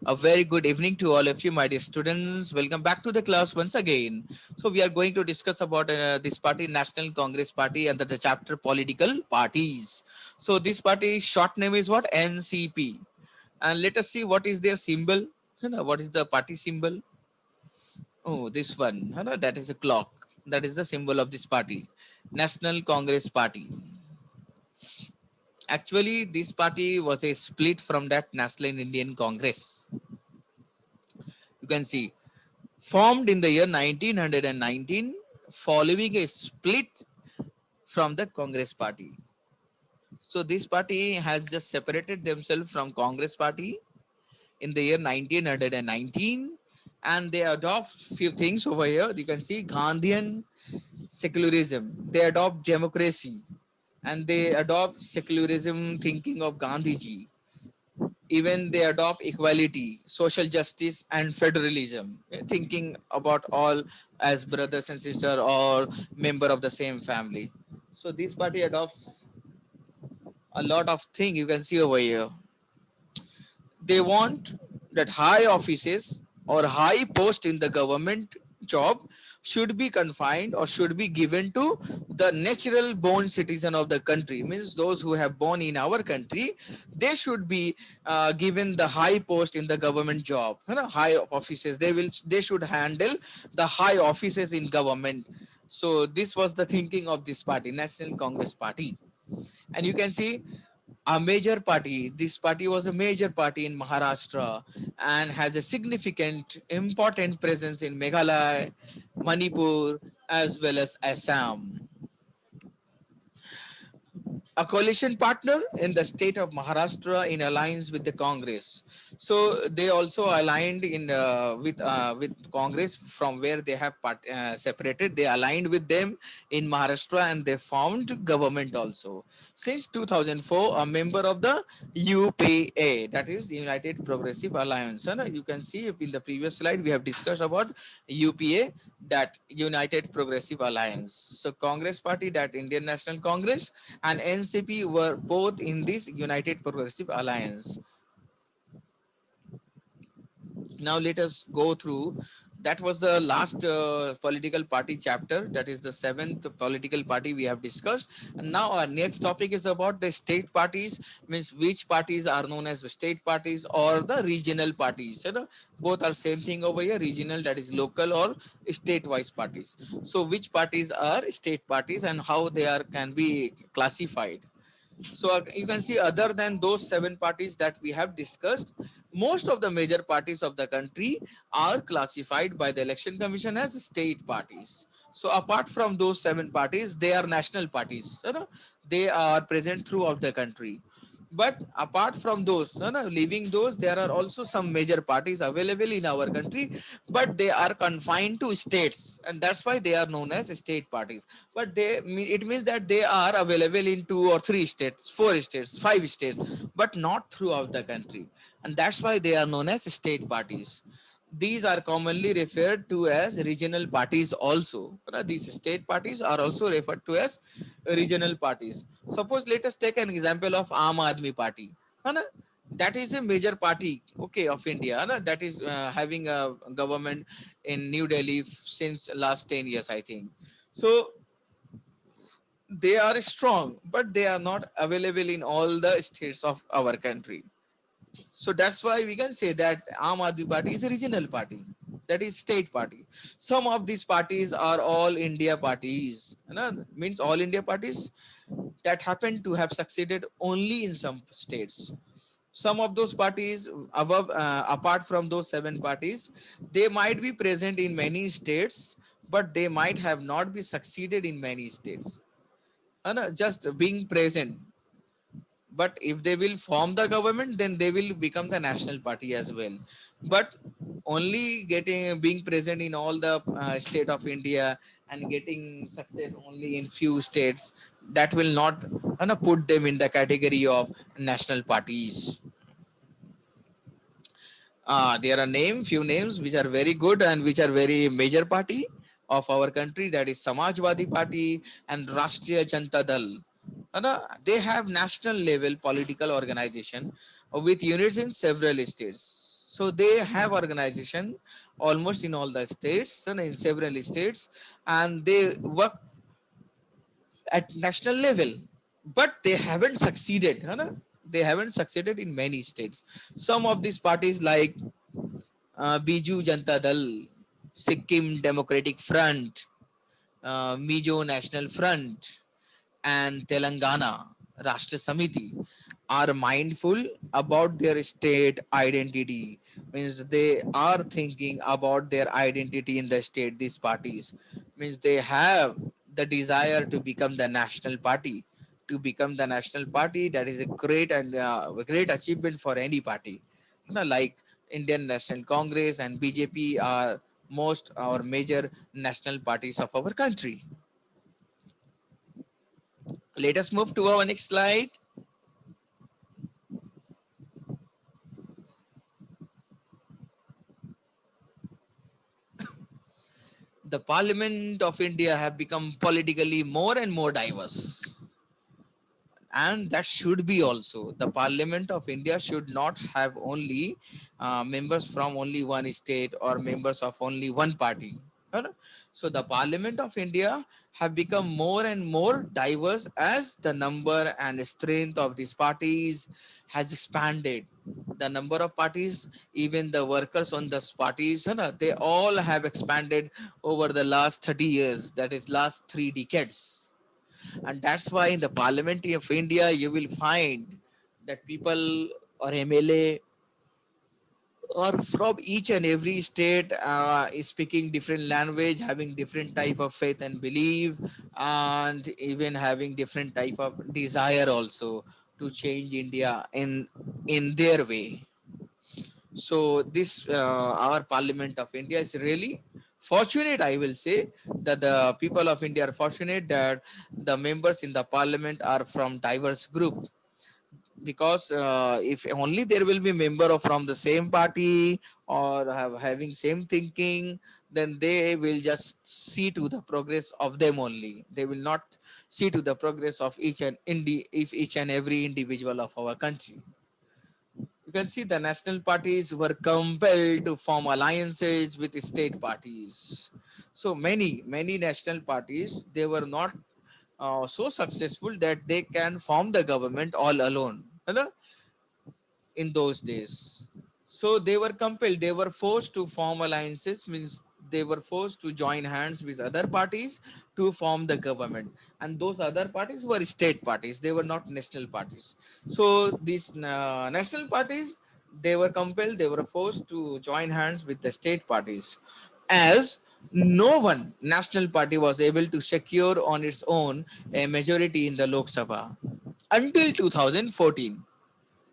A very good evening to all of you, my dear students. Welcome back to the class once again. So we are going to discuss about this party, National Congress Party, under the chapter political parties. So this party short name is what? NCP. And let us see what is their symbol. What is the party symbol? Oh, this one. That is a clock. That is the symbol of this party, National Congress Party. Actually, this party was a split from that National Indian Congress. You can see formed in the year 1919 following a split from the Congress party. So this party has just separated themselves from Congress party in the year 1919, and they adopt few things over here. You can see Gandhian secularism. They adopt democracy and they adopt secularism thinking of Gandhiji. Even they adopt equality, social justice, and federalism, thinking about all as brothers and sisters or member of the same family. So this party adopts a lot of things you can see over here. They want that high offices or high post in the government job should be confined or should be given to the natural born citizen of the country, means those who have born in our country. They should be given the high post in the government job, high offices. They should handle the high offices in government. So this was the thinking of this party, National Congress Party. And you can see a major party. This party was a major party in Maharashtra and has a significant, important presence in Meghalaya, Manipur, as well as Assam. A coalition partner in the state of Maharashtra in alliance with the Congress. So they also aligned in with Congress from where they have separated. They aligned with them in Maharashtra and they formed government also. Since 2004, a member of the UPA, that is United Progressive Alliance. And you can see in the previous slide we have discussed about UPA, that United Progressive Alliance. So Congress Party, that Indian National Congress, and NCP were both in this United Progressive Alliance. Now let us go through. That was the last political party chapter. That is the seventh political party we have discussed. And now our next topic is about the state parties, means which parties are known as the state parties or the regional parties. Both are same thing over here. Regional, that is local, or state-wise parties. So which parties are state parties and how they are can be classified? So you can see, other than those seven parties that we have discussed, most of the major parties of the country are classified by the election commission as state parties. So apart from those seven parties, they are national parties. They are present throughout the country. But apart from those, leaving those, there are also some major parties available in our country, but they are confined to states, and that's why they are known as state parties. But it means that they are available in two or three states, four states, five states, but not throughout the country, and that's why they are known as state parties. These are commonly referred to as regional parties also. These state parties are also referred to as regional parties. Suppose let us take an example of Aam Aadmi Party. है ना? That is a major party, okay, of India. That is having a government in New Delhi since last 10 years, I think. So they are strong, but they are not available in all the states of our country. So that's why we can say that Aam Aadmi Party is a regional party, that is state party. Some of these parties are all India parties, means all India parties that happen to have succeeded only in some states. Some of those parties above, apart from those seven parties, they might be present in many states, but they might have not be succeeded in many states. Just being present, but if they will form the government, then they will become the national party as well. But only getting being present in all the state of India and getting success only in few states, that will not put them in the category of national parties. There are few names which are very good and which are very major party of our country, that is Samajwadi Party and Rashtriya Janata Dal. They have national level political organization with units in several states. So they have organization almost in all the states and in several states, and they work at national level, but they haven't succeeded. है ना? They haven't succeeded in many states. Some of these parties like Biju Janta Dal, Sikkim Democratic Front, Mizo National Front, and Telangana Rashtra Samiti are mindful about their state identity. Means they are thinking about their identity in the state. These parties means they have the desire to become the national party. To become the national party, that is a great and a great achievement for any party. You know, like Indian National Congress and BJP are most or major national parties of our country. Let us move to our next slide. The Parliament of India have become politically more and more diverse. And that should be also. The Parliament of India should not have only members from only one state or members of only one party. है ना? So the Parliament of India have become more and more diverse as the number and strength of these parties has expanded. The number of parties, even the workers on those parties, है ना, they all have expanded over the last 30 years, that is last 3 decades. And that's why in the Parliament of India, you will find that people or MLA or from each and every state is speaking different language, having different type of faith and belief, and even having different type of desire also to change India in their way. So this our Parliament of India is really fortunate, I will say, that the people of India are fortunate that the members in the Parliament are from diverse group. Because if only there will be member of from the same party or having same thinking, then they will just see to the progress of them only. They will not see to the progress of each and every individual of our country. You can see the national parties were compelled to form alliances with state parties. So many national parties, they were not so successful that they can form the government all alone, you know, in those days. So they were compelled, they were forced to form alliances, means they were forced to join hands with other parties to form the government. And those other parties were state parties, they were not national parties. So these national parties, they were compelled, they were forced to join hands with the state parties, as no one national party was able to secure on its own a majority in the Lok Sabha until 2014.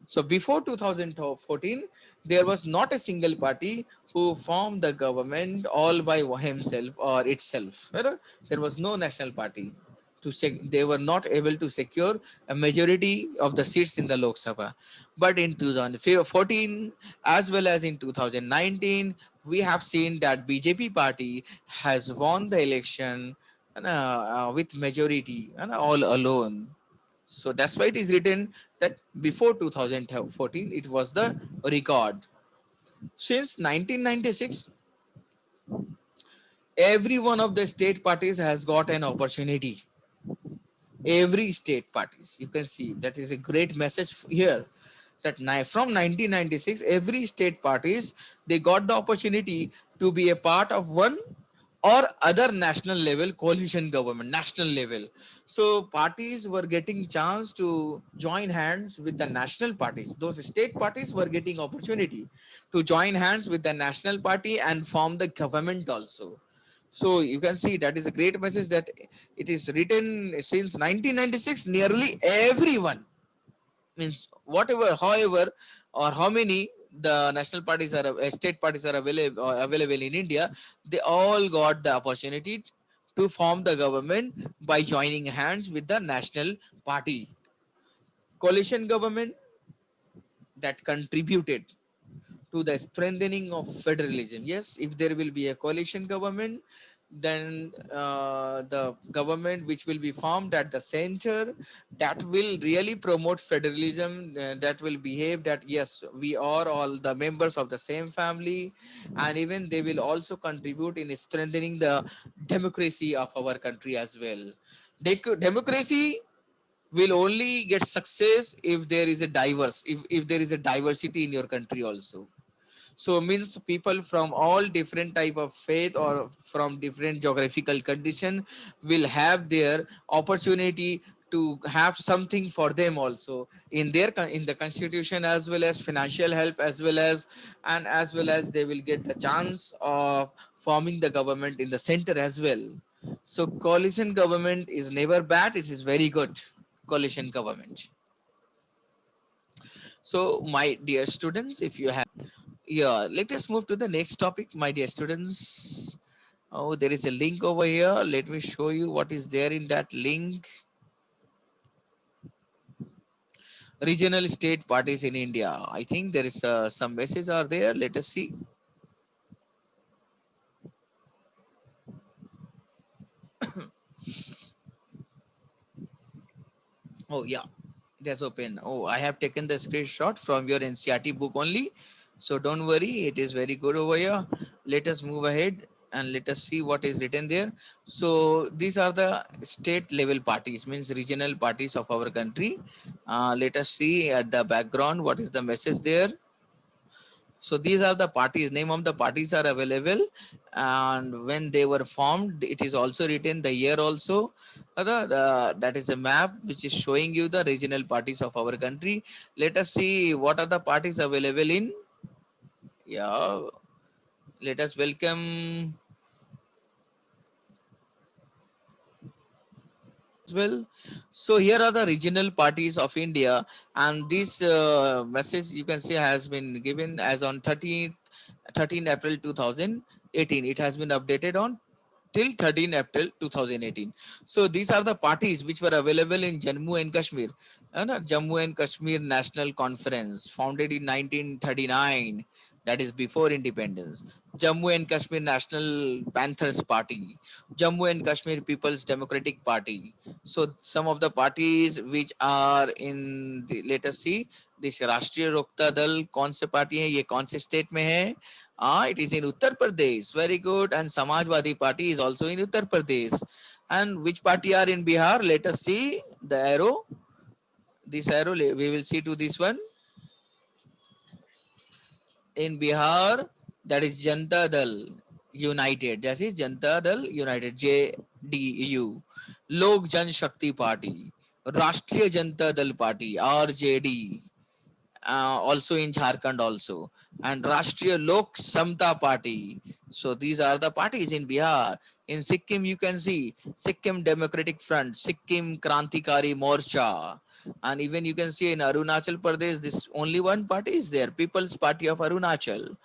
So before 2014, there was not a single party who formed the government all by himself or itself. Right? There was no national party. They were not able to secure a majority of the seats in the Lok Sabha. But in 2014, as well as in 2019, we have seen that BJP party has won the election with majority and all alone. So that's why it is written that before 2014 it was the record. Since 1996, every one of the state parties has got an opportunity. Every state parties, you can see that is a great message here. That from 1996, every state parties, they got the opportunity to be a part of one or other national level coalition government, national level. So parties were getting chance to join hands with the national parties. Those state parties were getting opportunity to join hands with the national party and form the government also. So you can see that is a great message that it is written since 1996. Nearly everyone, means whatever, however, or how many the national parties are, state parties are available in India, they all got the opportunity to form the government by joining hands with the national party. Coalition government that contributed to the strengthening of federalism. Yes, if there will be a coalition government, then the government which will be formed at the center, that will really promote federalism, that will behave that yes, we are all the members of the same family, and even they will also contribute in strengthening the democracy of our country as well. Democracy will only get success if there is a diverse, if there is a diversity in your country also. So means people from all different type of faith or from different geographical condition will have their opportunity to have something for them also in their in the constitution, as well as financial help, as well as, and as well as they will get the chance of forming the government in the center as well. So coalition government is never bad, it is very good. Coalition government. So my dear students, if you have, yeah, let us move to the next topic, my dear students. Oh, there is a link over here. Let me show you what is there in that link. Regional state parties in India. I think there is some messages are there. Let us see. Oh, yeah, it has opened. Oh, I have taken the screenshot from your NCRT book only. So don't worry, it is very good over here. Let us move ahead and let us see what is written there. So these are the state level parties, means regional parties of our country. Let us see at the background what is the message there. So these are the parties, name of the parties are available, and when they were formed, it is also written the year also. That is a map which is showing you the regional parties of our country. Let us see what are the parties available in. Yeah, let us welcome as well. So here are the regional parties of India, and this message you can see has been given as on 13 April 2018. It has been updated on till 13 April 2018. So these are the parties which were available in Jammu and Kashmir. Jammu and Kashmir National Conference, founded in 1939, that is before independence. Jammu and Kashmir National Panthers Party, Jammu and Kashmir People's Democratic Party. So some of the parties which are in the, let us see, this Rashtriya Lokta Dal कौन से party है, ये कौन से state में है? It is in Uttar Pradesh. Very good. And Samajwadi Party is also in Uttar Pradesh. And which party are in Bihar? Let us see the arrow. This arrow, we will see to this one. In Bihar, that is Janta Dal United. That is Janta Dal United, JDU. Lok Jan Shakti Party. Rashtriya Janta Dal Party, RJD. Also in Jharkhand also, and Rashtriya Lok Samta Party. So these are the parties in Bihar. In Sikkim, you can see Sikkim Democratic Front, Sikkim Krantikari Morcha, and even you can see in Arunachal Pradesh, this only one party is there, People's Party of Arunachal,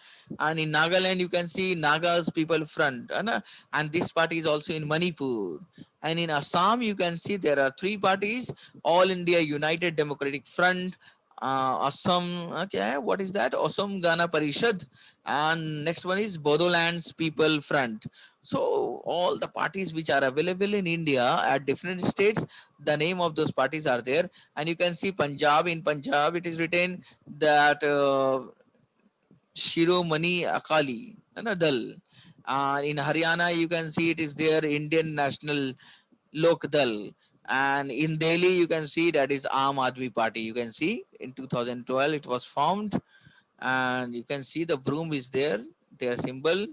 and in Nagaland you can see Nagas People Front, and this party is also in Manipur. And in Assam, you can see there are three parties: All India United Democratic Front, Assam, okay, what is that? Assam Gana Parishad, and next one is Bodolands People Front. So all the parties which are available in India at different states, the name of those parties are there, and you can see Punjab. In Punjab, it is written that Shiromani Akali, Dal. In Haryana, you can see it is there Indian National Lok Dal. And in Delhi, you can see that is Aam Aadmi Party. You can see in 2012 it was formed, and you can see the broom is there, their symbol.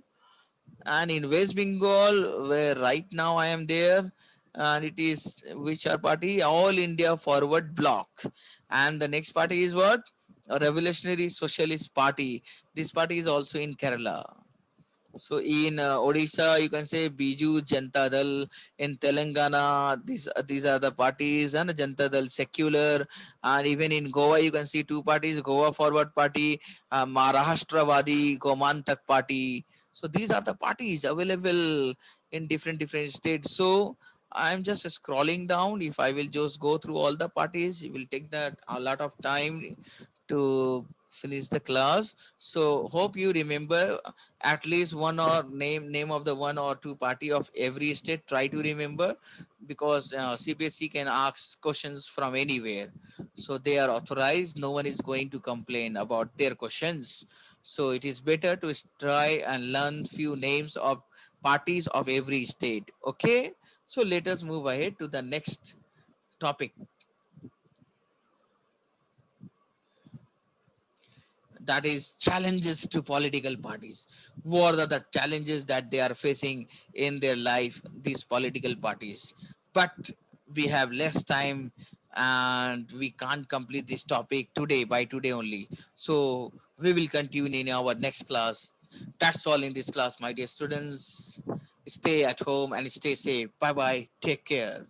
And in West Bengal, where right now I am there, and it is which are party? All India Forward Bloc. And the next party is what? A Revolutionary Socialist Party. This party is also in Kerala. So in Odisha, you can say Biju Janta Dal. In Telangana, these are the parties, and Janta Dal Secular. And even in Goa, you can see two parties: Goa Forward Party, Maharashtravadi Gomantak Party. So these are the parties available in different states. So I'm just scrolling down. If I will just go through all the parties, it will take that a lot of time to finish the class. So hope you remember at least one or name of the one or two party of every state. Try to remember, because CBSE can ask questions from anywhere. So they are authorized. No one is going to complain about their questions. So it is better to try and learn few names of parties of every state. Okay. So let us move ahead to the next topic, that is challenges to political parties. What are the challenges that they are facing in their life, these political parties? But we have less time and we can't complete this topic today, by today only. So we will continue in our next class. That's all in this class, my dear students. Stay at home and stay safe. Bye bye. Take care.